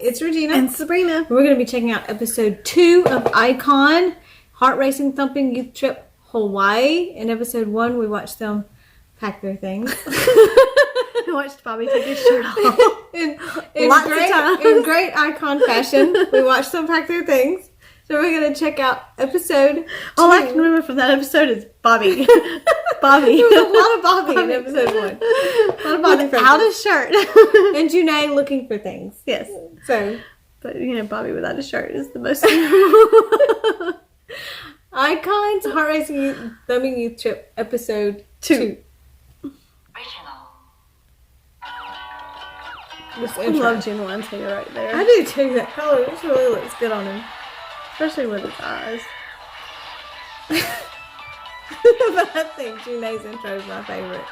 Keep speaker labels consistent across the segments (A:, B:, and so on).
A: It's Regina.
B: And Sabrina.
A: We're going to be checking out episode 2 of iKON, Heart Racing Thumping Youth Trip Hawaii. In episode 1, we watched them pack their things.
B: We watched Bobby take his shirt off.
A: in great iKON fashion, we watched them pack their things. So we're going to check out episode 2.
B: All I can remember from that episode is Bobby. Bobby.
A: There was a lot of Bobby in episode 1. A lot of Bobby
B: without a shirt.
A: And Janae looking for things.
B: Yes.
A: So,
B: but Bobby without a shirt is the most.
A: iKON's Heart Racing Thumping Youth Trip episode 2.
B: I love June One's hair right there.
A: I do too. That color really looks good on him.
B: Especially with his eyes.
A: But I think Janae's intro is my favorite.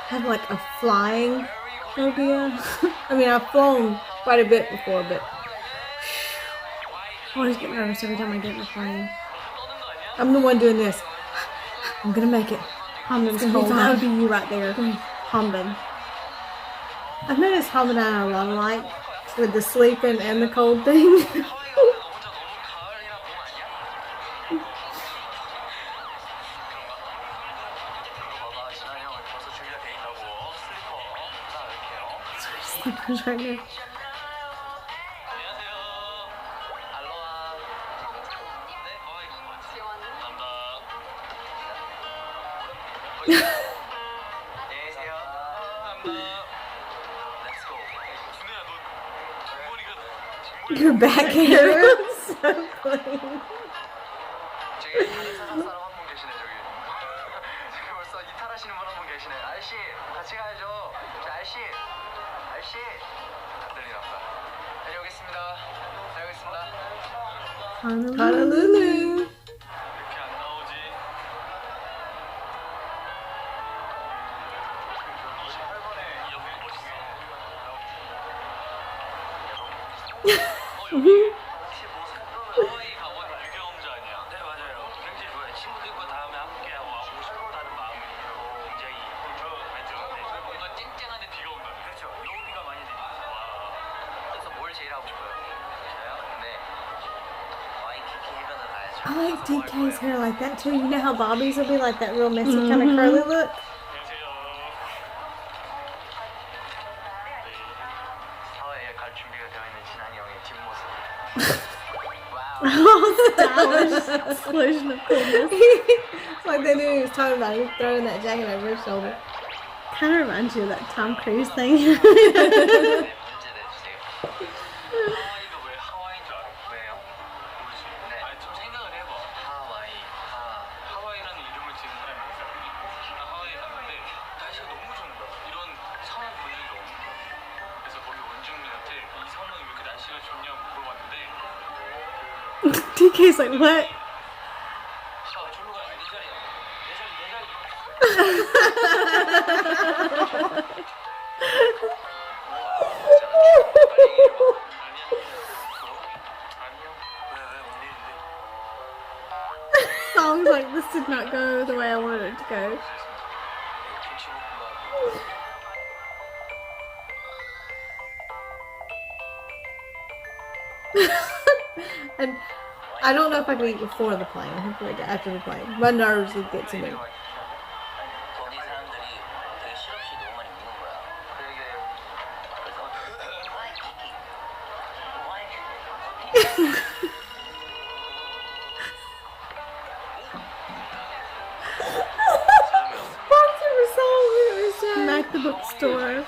A: I have like a flying phobia. I mean, I've flown quite a bit before, but
B: I always get nervous every time I get in the plane.
A: I'm the one doing this. I'm gonna make it.
B: Hamden's cold. That would be you right there. Hamden.
A: I've noticed Hamden and I are a lot alike with the sleeping and the cold thing.
B: Right now.
A: Your back hair is so clean. Honolulu. I like DK's hair like that too. You know how Bobby's will be like that real messy kind of curly look?
B: Oh, stylish explosion of coolness.
A: It's like they knew he was talking about. He was throwing that jacket over his shoulder.
B: Kind of reminds you of that Tom Cruise thing. DK's like, what? Song's like, this did not go the way I wanted it to go.
A: And I don't know if I can eat before the plane. I have to wait after the plane. My nerves would get to me.
B: Back the bookstore.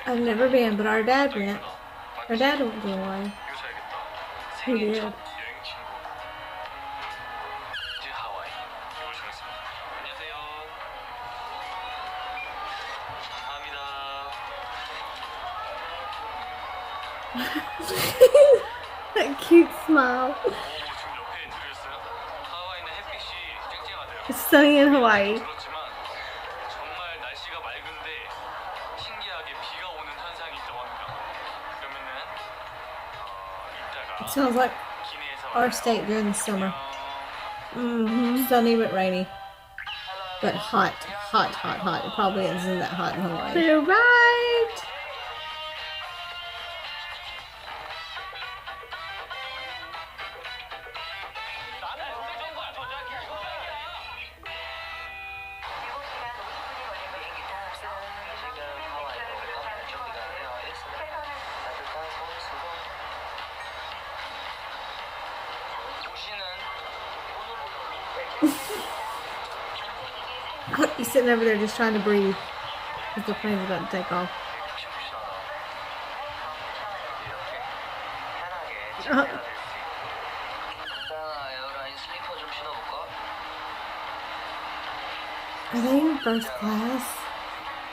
A: I've never been, but our dad went. Our dad went to Hawaii.
B: He did.
C: 여행 친구 이제 하와이 이걸 정했습니다. 안녕하세요. 감사합니다.
B: That cute smile.
C: 오, 지금 옆에 들으셨어요? 하와이는 햇빛이 쨍쨍하대요.
B: It's sunny in Hawaii.
C: 그렇지만 정말 날씨가 맑은데 신기하게 비가 오는 현상이 있다고 합니다. 그러면은 이따가
A: Sounds like
C: 기내에서
A: our state during the summer.
B: Mm-hmm.
A: Sunny but rainy. But hot. Hot, hot, hot. It probably isn't that hot in Hawaii.
B: They arrived.
A: He's sitting over there just trying to breathe because the plane's about to take off. Are they in first class?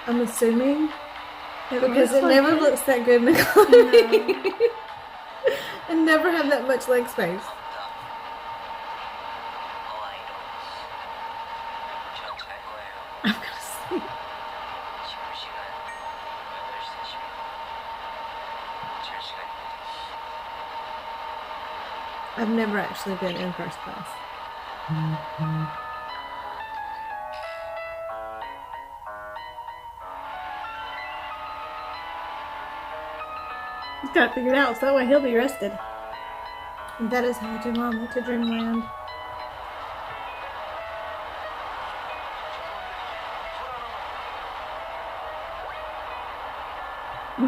A: I'm assuming. Because it never looks that good in economy. And never have that much leg space. I'm gonna sleep. I've never actually been in first class.
B: He's got it figured out, so that way he'll be rested.
A: And that is how Kdrama went to Dreamland.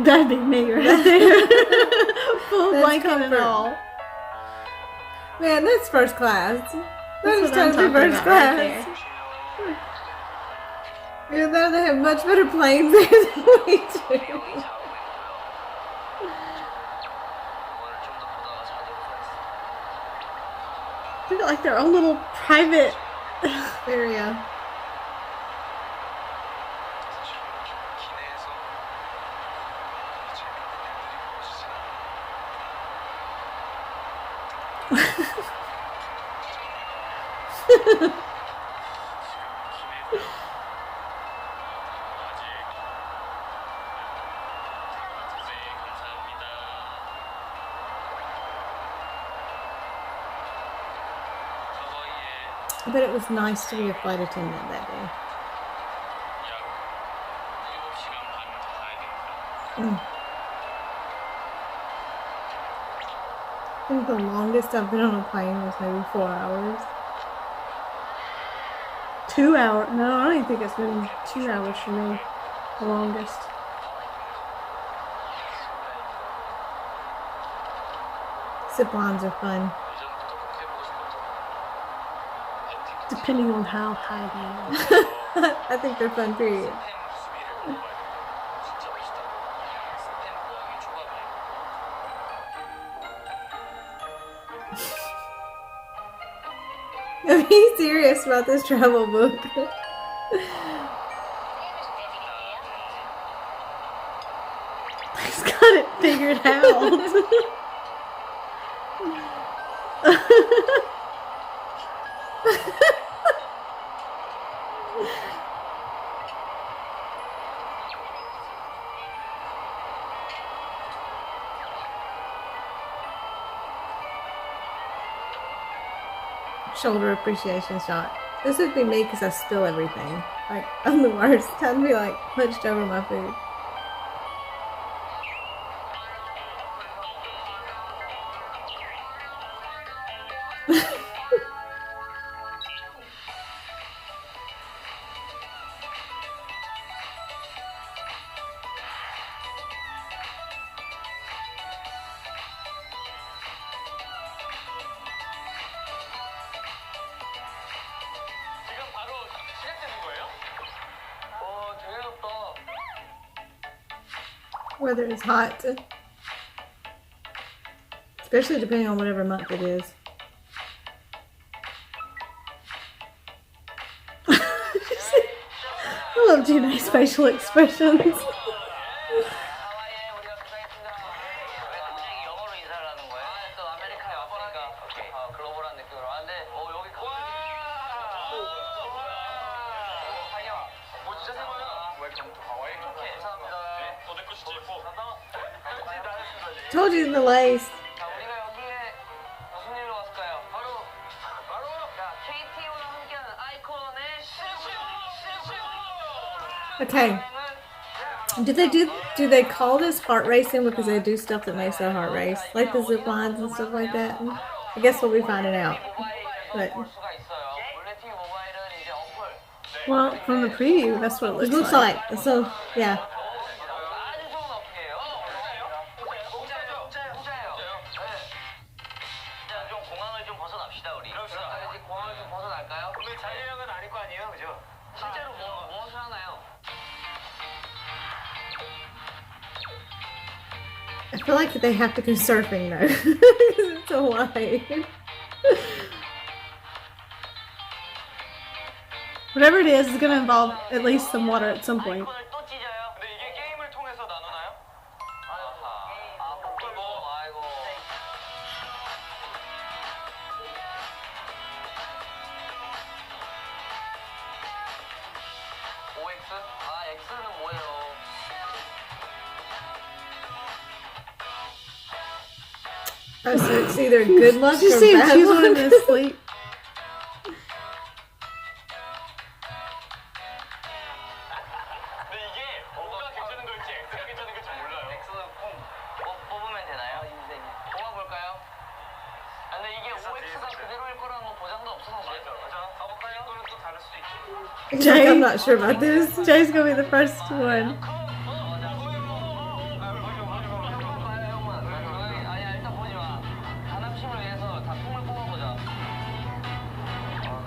B: That'd be me right there. Full
A: That's
B: blanket and
A: comfort.
B: all.
A: Man, that's first class. That
B: That's
A: is
B: what I'm
A: totally
B: talking
A: first
B: about right
A: class.
B: there.
A: Even though they have much better planes there than we do.
B: They got like their own little private.
A: area. I bet it was nice to be a flight attendant that day. I think the longest I've been on a plane was maybe 4 hours.
B: 2 hours. No, I don't even think it's been 2 hours for me. The longest.
A: Zip lines are fun.
B: Depending on how high they are.
A: I think they're fun, period. Are you serious about this travel book?
B: He's got it figured out.
A: Shoulder appreciation shot. This would be me because I spill everything. Like, I'm the worst. I'd be like hunched over my food.
C: 지금 바로 시작되는 거예요? 되게 덥다.
A: Whether it's hot. Especially depending on whatever month it is.
B: I love Gina's facial expressions.
C: 하와이에 우리가 도착했습니다. 왜 갑자기 영어로 인사를 하는 거야? 또 아메리카에 왔으니까 글로벌한 느낌으로 왔는데 여기 자기야 뭐 진짜 생각나? 웰컴 투 하와이. 감사합니다. 내 거 진짜 예뻐.
A: Told you the lace.
C: 자, 우리가 여기에 무슨 일로 왔을까요? 바로 자, KT와 함께하는 아이콘의
A: Okay. Do they call this heart racing because they do stuff that makes their heart race? Like the zip lines and stuff like that? I guess we'll be finding out. But
C: 볼 수가 있어요. 몰래TV 모바일은 이제 어플
B: Well, from the preview, that's what
A: it
B: it
A: looks like. So, yeah.
C: 아주 좋은 어플이에요. 공짜예요. 네. 자, 좀 공항을 좀 벗어납시다 우리. 그럽시다. 이제 공항을 좀 벗어날까요? 오늘 자유형은 아닐 거 아니에요, 그죠? 실제로 무엇을 하나요?
A: I feel like they have to go surfing though. It's Hawaii.
B: Whatever it is going to involve at least some water at some point.
C: 아이콘을 또 찢어요? 근데 이게 게임을 통해서 나누나요? 아하. 복불복. 아이고. OX? 아, X는 뭐예요?
A: Oh, so it's either good luck
B: Did you
A: or
B: see him
A: bad
B: choose one in
A: luck.
B: his sleep?
C: 근데 이게 O가 괜찮은 걸지 X가 괜찮은 걸지 몰라요. X는 뽑으면 되나요? 뽑아볼까요? 아, 근데 이게 OX가 그대로일 거라는 뭐 보장도 없어 사실. 맞아. 가볼까요? 이거는 또 다를 수도 있지.
A: Like, I'm not sure about this.
B: Jay's going to be the first one.
C: 아니야 일단 보지 마. 단합심을 위해서 다 통을 뽑아보자.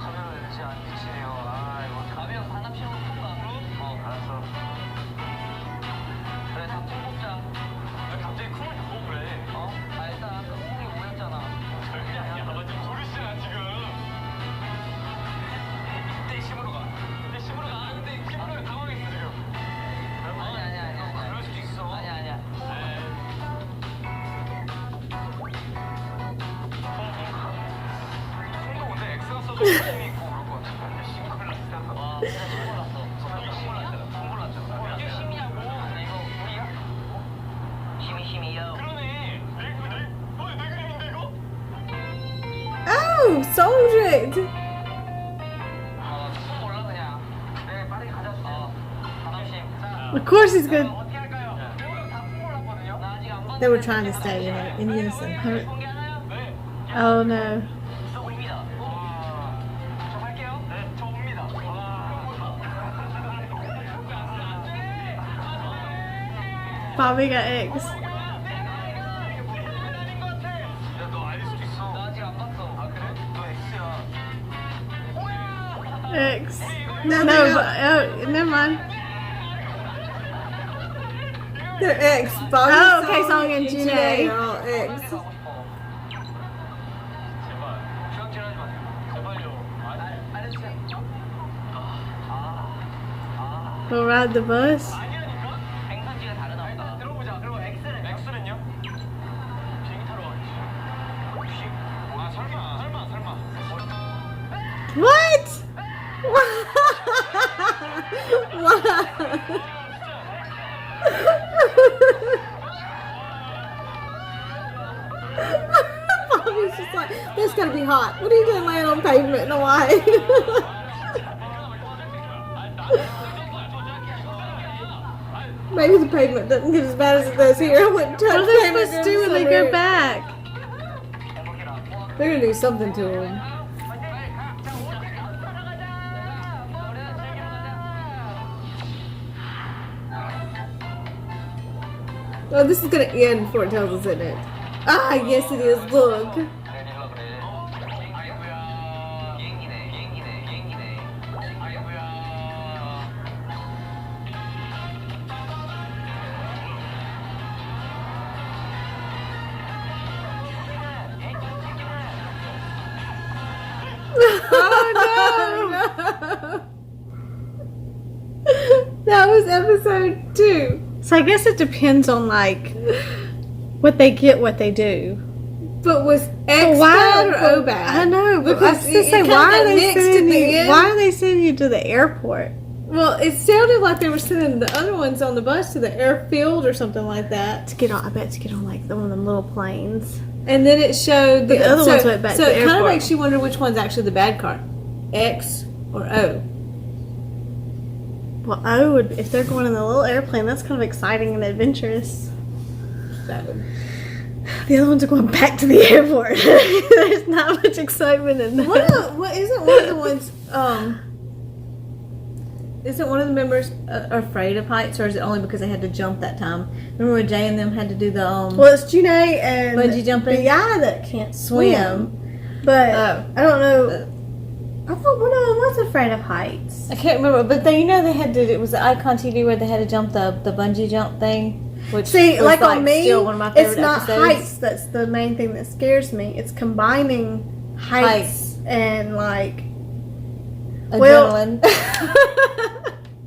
C: 카메라 렌즈 안 비치네요. 아 이거 가벼운 단합심으로 뽑아. 알았어. 그래 다 통 뽑자. 왜 갑자기 쿵을 다 뽑으래? 아 일단 아까 쿵이 오였잖아. 별게 아니야. 나 지금 고르시잖아 지금. 이때 심으로 가. 근데 심으로 가. 근데 심으로 당황했어 지금. 아니야. 그럴 수도 있어. 아니야. 통도 근데 X가 써도 힘이 있고 그럴 것 같은데 싱글났어. 와 진짜 싱글났어. 싱글났잖아. 이게 심이냐고. 이거 우리야? 심이요. 그러네. 내 그림인데 이거?
A: Oh, solved it.
C: 총 몰라 그냥. 네 빠르게 가자. 단합심. 자
B: Of course he's good.
C: 어떻게 할까요? 배우랑 다 뽑으라거든요. 나 아직 안 봤는데.
A: They were trying to stay in unison.
C: 공개하나요? 네.
B: Oh no.
C: 저 옵니다. 저 갈게요. 네, 저 옵니다.
B: Bobby got X.
C: 너 알릴 수도 있어. 나 아직 안 봤어. 아 그래? 너 X야.
B: X.
A: No,
B: No,
A: they
B: but,
A: don't.
B: oh, never mind.
A: They're X. Bobby,
B: Oh, okay, Song and Janae.
A: are all X.
C: 제발 주황질하지 마세요. 제발요. 알았어요.
B: We'll ride the bus.
C: 아니라니까? 행선지가 다르다. 일단 들어보자. 그리고 X는요? 비행기 타러 가겠지. 혹시? 아 설마.
A: What? Bobby's just like, this gotta be hot. What are you doing laying on pavement in Hawaii? Maybe the pavement doesn't get as bad as it does here. I wouldn't touch
B: What are they
A: pavement
B: supposed to do when they
A: somewhere.
B: go back?
A: They're gonna do something to him. Oh, this is gonna end before it tells us, isn't it? Ah, yes it is. Look.
C: 내리려 그래. 아이고야. 비행기네. 아이고야.
A: That was episode 2.
B: So I guess it depends on like what they get, what they do.
A: But was X bad or O bad?
B: I know,
A: because
B: why are they sending you to the airport?
A: Well, it sounded like they were sending the other ones on the bus to the airfield or something like that.
B: To get on, I bet to get on like one of them little planes.
A: And then it showed
B: the other ones went back to the airport. So it kind of
A: makes you wonder which one's actually the bad car, X or O.
B: Well, O would, if they're going in the little airplane, that's kind of exciting and adventurous. The other ones are going back to the airport. There's not much excitement in that.
A: Isn't one of the ones? Isn't one of the members afraid of heights, or is it only because they had to jump that time? Remember when Jay and them had to do the
B: Well, it's Janae and
A: bungee jumping.
B: The guy that can't swim. But I don't know. I thought one of them was afraid of heights.
A: I can't remember, but they had to. It was the iKON TV where they had to jump the bungee jump thing. Which
B: see,
A: was
B: like on me,
A: still one of my favorite
B: it's not
A: episodes.
B: Heights that's the main thing that scares me. It's combining heights and like
A: adrenaline.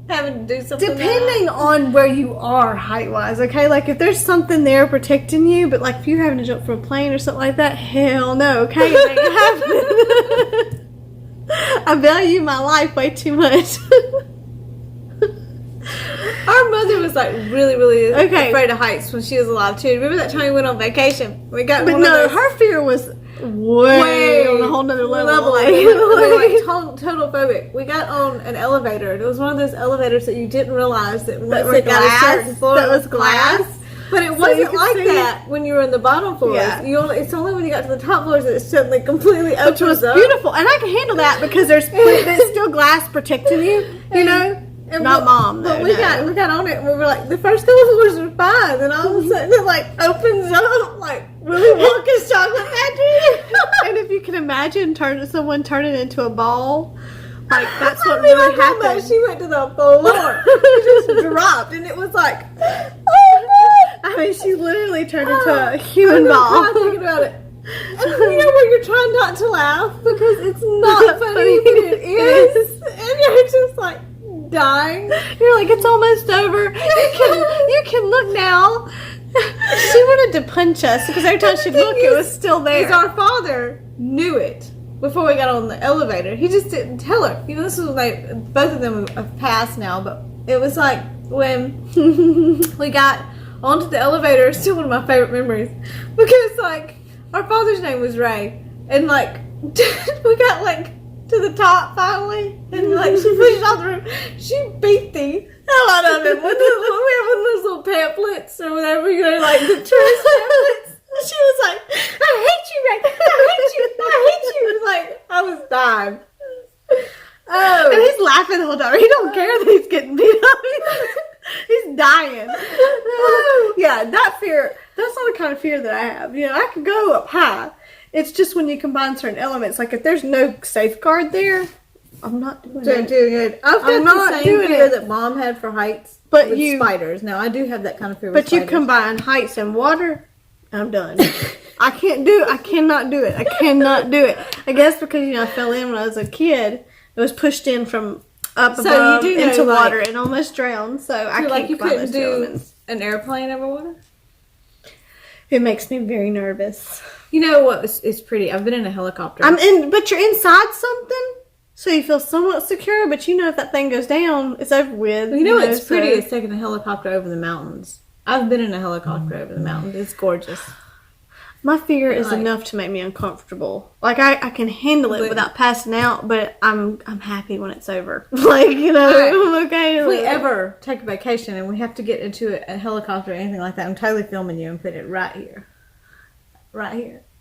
A: Having to do something.
B: Depending on where you are height wise, okay? Like if there's something there protecting you, but like if you're having to jump from a plane or something like that, hell no, okay? It ain't happening. I value my life way too much.
A: Our mother was like really, really afraid of heights when she was alive too. Remember that time we went on vacation? We got
B: her fear was way on a whole nother level.
A: Like total phobic. We got on an elevator, and it was one of those elevators that you didn't realize that once it got a certain floor,
B: that was glass.
A: But it wasn't like that when you were in the bottom floors. Yeah. It's only when you got to the top floors that it suddenly completely opens up. Which was
B: beautiful, and I can handle that because there's still glass protecting you. You know. And Mom.
A: But we got on it and we were like, the first couple of floors were fine. And all of a sudden it like opens up like Willy Wonka's chocolate factory.
B: And if you can imagine someone turning into a ball, like that's what really happened.
A: She went to the floor. She just dropped and it was like, oh no.
B: I mean, she literally turned into a human ball.
A: I'm thinking about it. And you know where you're trying not to laugh because it's not funny, but it is. And you're just like dying.
B: You're like, it's almost over. You can look now. She wanted to punch us because every time she'd look, it was still there.
A: Our father knew it before we got on the elevator. He just didn't tell her. You know, this was like both of them have passed now, but it was like when we got onto the elevator. It's still one of my favorite memories because like our father's name was Ray, and like we got like to the top finally, and like she pushed off the roof. She beat the hell out of him with we have one of those little pamphlets or whatever, you know, like the tourist pamphlets. She was like, I hate you, Ray. I hate you. I hate you. It was like I was dying.
B: Oh, and he's laughing the whole time. He don't care that he's getting beat up. He's dying. Yeah, that fear. That's not the kind of fear that I have. You know, I can go up high. It's just when you combine certain elements. Like if there's no safeguard there, I'm not doing it.
A: I've got the same fear that Mom had for heights,
B: but
A: with spiders. Now I do have that kind of fear.
B: But you combine heights and water, I'm done. I cannot do it. I cannot do it. I guess because I fell in when I was a kid. It was pushed in from up above into water and almost drowned. So I can't
A: you couldn't do an airplane over water.
B: It makes me very nervous.
A: You know what is pretty? I've been in a helicopter.
B: But you're inside something, so you feel somewhat secure. But you know, if that thing goes down, it's over with.
A: You know what's pretty is taking a helicopter over the mountains. I've been in a helicopter over the mountains. It's gorgeous. My fear is enough to make me uncomfortable. Like I can handle it without passing out, but I'm happy when it's over. Like, you know, I'm okay. If we ever take a vacation and we have to get into a helicopter or anything like that, I'm totally filming you and putting it right here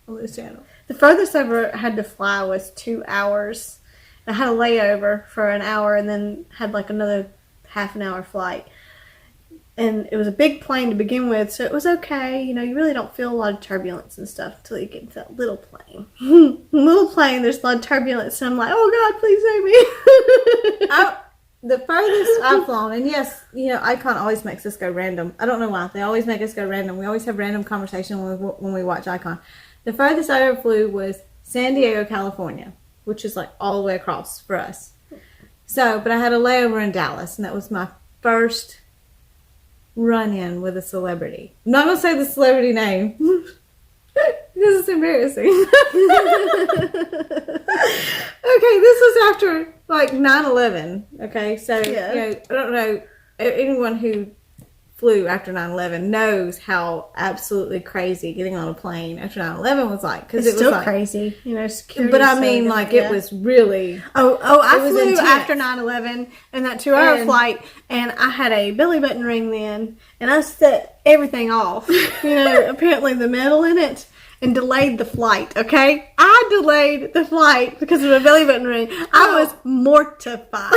A: on this channel. The furthest I ever had to fly was 2 hours. I had a layover for an hour and then had like another half an hour flight. And it was a big plane to begin with, so it was okay. You know, you really don't feel a lot of turbulence and stuff until you get into that little plane. Little plane, there's a lot of turbulence, and I'm like, oh God, please save me. The furthest I've flown, and yes, you know, iKON always makes us go random. I don't know why. They always make us go random. We always have random conversation when we watch iKON. The furthest I ever flew was San Diego, California, which is like all the way across for us. So, but I had a layover in Dallas, and that was my first run-in with a celebrity. I'm not going to say the celebrity name. Because it's embarrassing. Okay, this was after, like, 9/11. Okay, so, I don't know, anyone who flew after 9/11 knows how absolutely crazy getting on a plane after 9/11 was like. Cause
B: it's
A: it was
B: still
A: like,
B: crazy, security.
A: But I mean, like, it was really...
B: I flew
A: intense.
B: after 9/11 and that 2-hour flight, and I had a belly button ring then, and I set everything off. Apparently the metal in it, and delayed the flight, okay? I delayed the flight because of a belly button ring. I was mortified.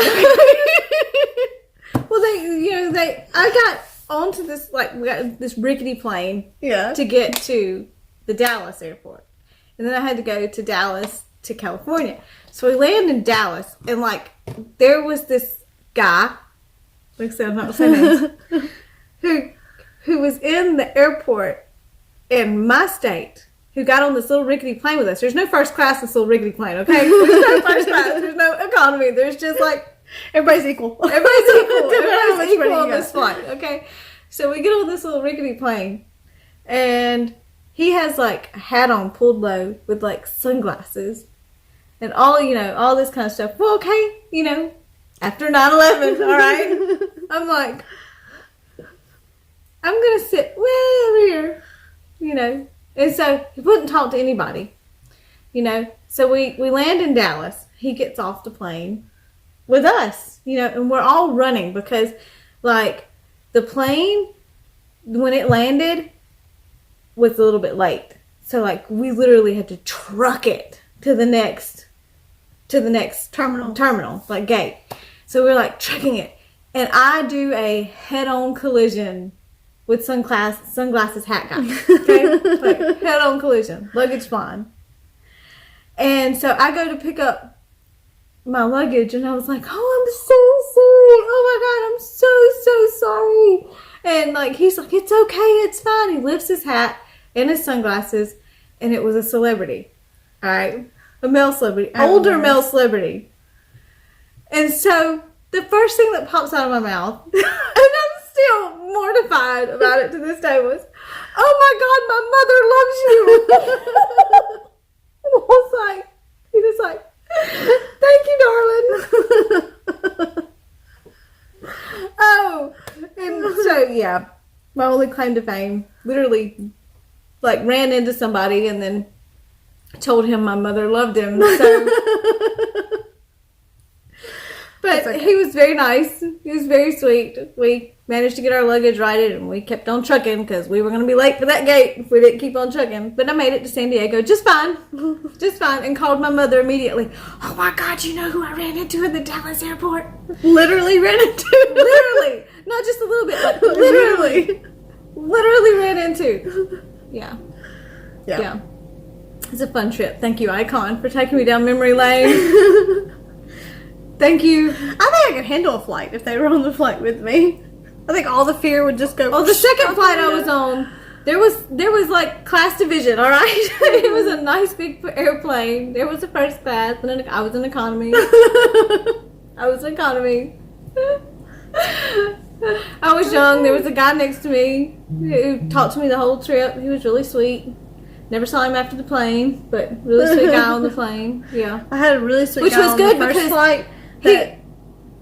A: Well, I got onto this, like, we got this rickety plane to get to the Dallas airport. And then I had to go to Dallas to California. So we land in Dallas, and, like, there was this guy, like I said, I'm not saying names, who was in the airport in my state, who got on this little rickety plane with us. There's no first class in this little rickety plane, okay? There's no first class. There's no economy. There's just, like...
B: Everybody's equal.
A: Everybody's equal on this flight, okay? So we get on this little rickety plane, and he has, like, a hat on pulled low with, like, sunglasses and all this kind of stuff. Well, okay, after 9/11, all right? I'm like, I'm going to sit way over here, And so he wouldn't talk to anybody, So we land in Dallas. He gets off the plane with us, and we're all running because, like, the plane, when it landed, was a little bit late. So, like, we literally had to truck it to the next terminal, like, gate. So we're, like, trucking it. And I do a head-on collision with sunglasses hat guy. Okay? Like, head-on collision. Luggage flying. And so I go to pick up my luggage, and I was like, oh, I'm so sorry. Oh, my God, I'm so sorry. And, like, he's like, it's okay. It's fine. He lifts his hat and his sunglasses, and it was a celebrity. All right? A male celebrity. Older male celebrity. And so the first thing that pops out of my mouth, and I'm still mortified about it to this day, was, oh, my God, my mother loves you. And I was like, he was like, thank you, darling. Oh, and so, yeah, my only claim to fame, literally, like, ran into somebody and then told him my mother loved him. So, but he was very nice. He was very sweet. We managed to get our luggage righted, and we kept on trucking because we were going to be late for that gate if we didn't keep on trucking. But I made it to San Diego just fine. Just fine. And called my mother immediately. Oh, my God, you know who I ran into at the Dallas airport?
B: Literally ran into?
A: Literally. Not just a little bit, but literally. Literally ran into. Yeah. It's a fun trip. Thank you, iKON, for taking me down memory lane. Thank you.
B: I think I could handle a flight if they were on the flight with me. I think all the fear would just go.
A: Oh, the second flight I was on, there was like class division. All right, it was a nice big airplane. There was a first class, and then I was in economy. I was young. There was a guy next to me who talked to me the whole trip. He was really sweet. Never saw him after the plane, but really sweet guy on the plane. Yeah,
B: I had a really sweet
A: which
B: guy
A: was
B: on
A: good
B: the first
A: because
B: flight.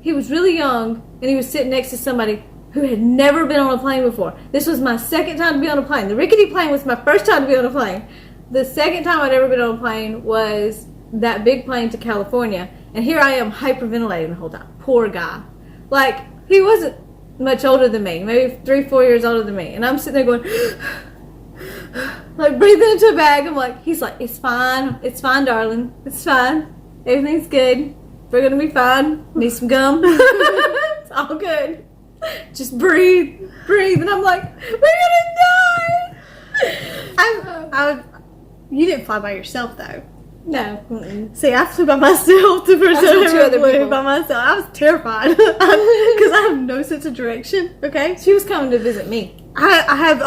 A: He was really young, and he was sitting next to somebody who had never been on a plane before. This was my second time to be on a plane. The rickety plane was my first time to be on a plane. The second time I'd ever been on a plane was that big plane to California, and here I am hyperventilating the whole time. Poor guy. Like, he wasn't much older than me, maybe 3-4 years older than me, and I'm sitting there going, like, breathing into a bag. I'm like, he's like, it's fine, darling, it's fine, everything's good, we're gonna be fine, need some gum, it's all good, just breathe, and I'm like, we're gonna die.
B: You didn't fly by yourself though.
A: No.
B: See, I flew by myself the first time I ever flew by myself. I was terrified because I have no sense of direction. Okay,
A: she was coming to visit me.
B: I have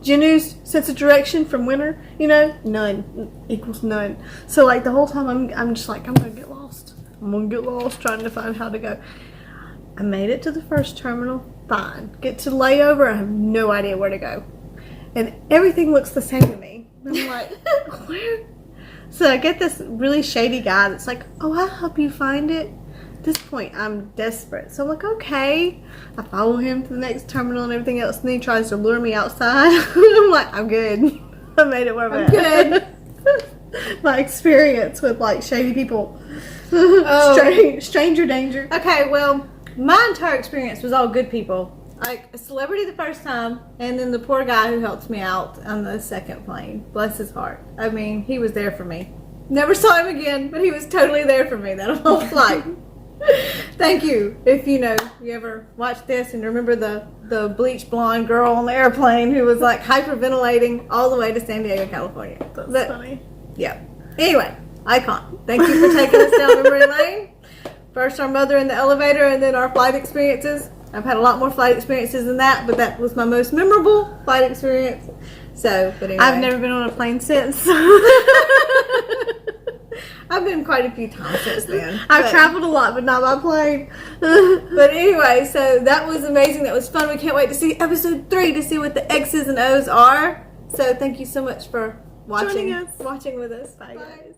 B: Jinu's sense of direction from winter. None equals none. So like the whole time I'm just like, I'm gonna get lost. I'm gonna get lost trying to find how to go. I made it to the first terminal. Fine. Get to layover. I have no idea where to go. And everything looks the same to me. I'm like, where? So I get this really shady guy that's like, oh, I'll help you find it. At this point, I'm desperate. So I'm like, okay. I follow him to the next terminal and everything else. And then he tries to lure me outside. I'm like, I'm good. I made it where I'm
A: good.
B: My experience with like shady people. Stranger danger.
A: Okay, well, my entire experience was all good people. Like a celebrity the first time, and then the poor guy who helped me out on the second plane. Bless his heart. I mean, he was there for me. Never saw him again, but he was totally there for me that whole flight. Thank you. If you ever watch this and remember the bleach blonde girl on the airplane who was like hyperventilating all the way to San Diego, California.
B: That's funny.
A: Yeah. Anyway, iKON. Thank you for taking us down memory lane. First our mother in the elevator, and then our flight experiences. I've had a lot more flight experiences than that, but that was my most memorable flight experience. So, but anyway.
B: I've never been on a plane since.
A: I've been quite a few times since then.
B: I've traveled a lot, but not by plane.
A: But anyway, so that was amazing. That was fun. We can't wait to see episode 3 to see what the X's and O's are. So thank you so much for watching with us.
B: Bye, guys.